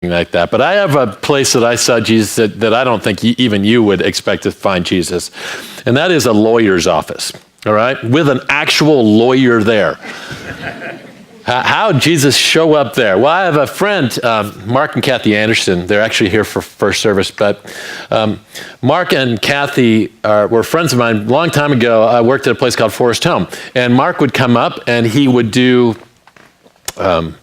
like that. But I have a place that I saw Jesus that I don't think even you would expect to find Jesus. And that is a lawyer's office, all right, with an actual lawyer there. How did Jesus show up there? Well, I have a friend, Mark and Kathy Anderson. They're actually here for first service. But Mark and Kathy were friends of mine a long time ago. I worked at a place called Forest Home. And Mark would come up and he would do a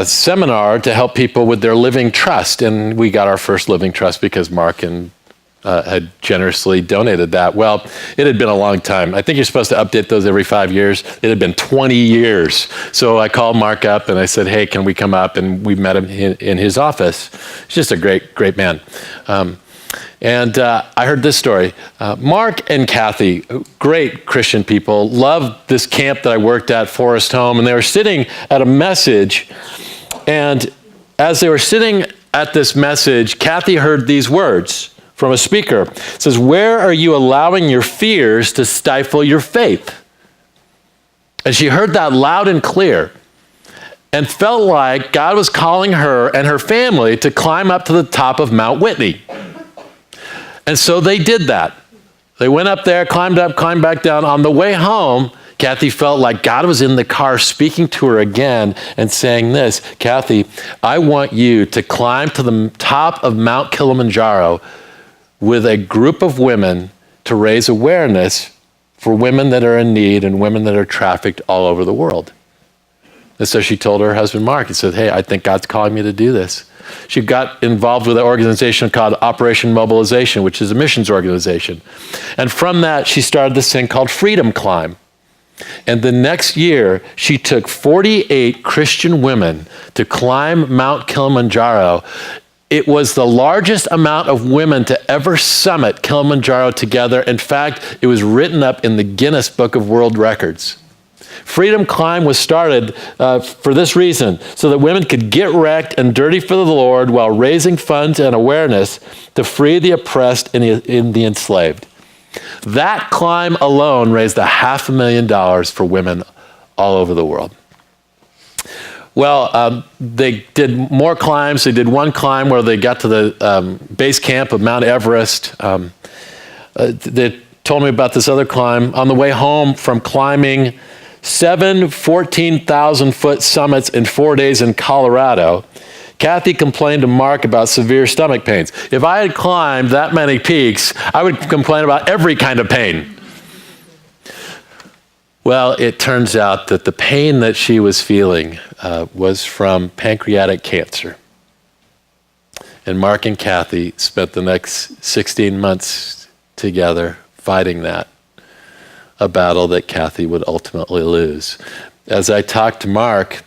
seminar to help people with their living trust. And we got our first living trust because Mark and had generously donated that. Well, it had been a long time. I think you're supposed to update those every 5 years. It had been 20 years. So I called Mark up and I said, hey, can we come up? And we met him in his office. He's just a great, great man. And I heard this story. Mark and Kathy, great Christian people, loved this camp that I worked at, Forest Home, and they were sitting at a message. And as they were sitting at this message, Kathy heard these words from a speaker. It says, where are you allowing your fears to stifle your faith? And she heard that loud and clear and felt like God was calling her and her family to climb up to the top of Mount Whitney. And so they did that. They went up there, climbed up, climbed back down. On the way home, Kathy felt like God was in the car speaking to her again and saying this, Kathy, I want you to climb to the top of Mount Kilimanjaro with a group of women to raise awareness for women that are in need and women that are trafficked all over the world. And so she told her husband, Mark, and said, hey, I think God's calling me to do this. She got involved with an organization called Operation Mobilization, which is a missions organization. And from that, she started this thing called Freedom Climb. And the next year, she took 48 Christian women to climb Mount Kilimanjaro. It was the largest amount of women to ever summit Kilimanjaro together. In fact, it was written up in the Guinness Book of World Records. Freedom Climb was started for this reason, so that women could get wrecked and dirty for the Lord while raising funds and awareness to free the oppressed and the enslaved. That climb alone raised $500,000 for women all over the world. Well, they did more climbs. They did one climb where they got to the base camp of Mount Everest. They told me about this other climb. On the way home from climbing 7 14,000-foot summits in 4 days in Colorado, Kathy complained to Mark about severe stomach pains. If I had climbed that many peaks, I would complain about every kind of pain. Well, it turns out that the pain that she was feeling was from pancreatic cancer. And Mark and Kathy spent the next 16 months together fighting that, a battle that Kathy would ultimately lose. As I talked to Mark,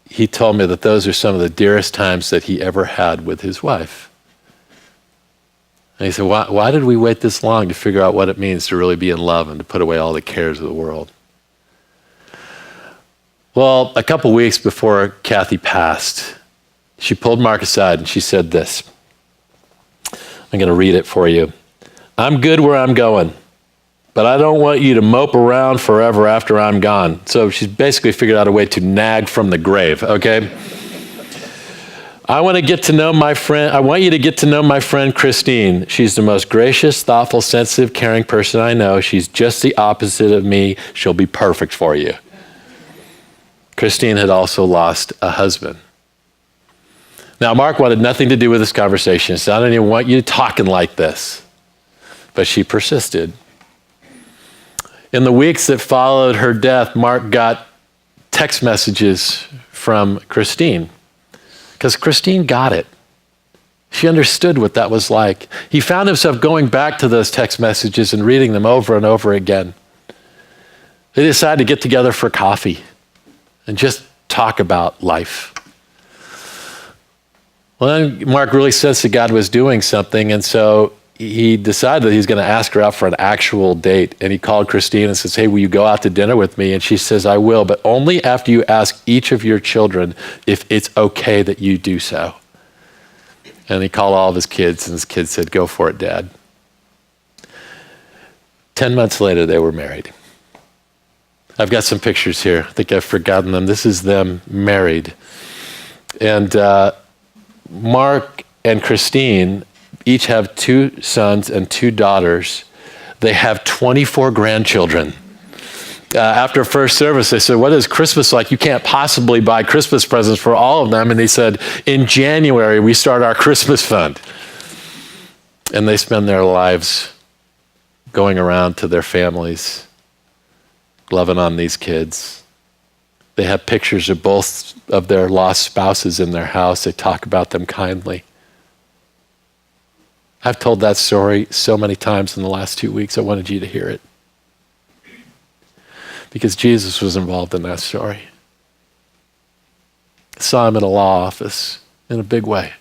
he told me that those are some of the dearest times that he ever had with his wife. And he said, why did we wait this long to figure out what it means to really be in love and to put away all the cares of the world? Well, a couple weeks before Kathy passed, she pulled Mark aside and she said this. I'm going to read it for you. I'm good where I'm going, but I don't want you to mope around forever after I'm gone. So she's basically figured out a way to nag from the grave, okay? I want you to get to know my friend Christine. She's the most gracious, thoughtful, sensitive, caring person I know. She's just the opposite of me. She'll be perfect for you. Christine had also lost a husband. Now, Mark wanted nothing to do with this conversation. He said, I don't even want you talking like this. But she persisted. In the weeks that followed her death, Mark got text messages from Christine, because Christine got it. She understood what that was like. He found himself going back to those text messages and reading them over and over again. They decided to get together for coffee and just talk about life. Well, then Mark really sensed that God was doing something, and so he decided that he's going to ask her out for an actual date. And he called Christine and says, hey, will you go out to dinner with me? And she says, I will, but only after you ask each of your children if it's okay that you do so. And he called all of his kids, and his kids said, go for it, Dad. 10 months later, they were married. I've got some pictures here. I think I've forgotten them. This is them married. And Mark and Christine each have 2 sons and 2 daughters. They have 24 grandchildren. After first service, they said, what is Christmas like? You can't possibly buy Christmas presents for all of them. And they said, in January, we start our Christmas fund. And they spend their lives going around to their families, loving on these kids. They have pictures of both of their lost spouses in their house. They talk about them kindly. I've told that story so many times in the last 2 weeks. I wanted you to hear it. Because Jesus was involved in that story. I saw him in a law office in a big way.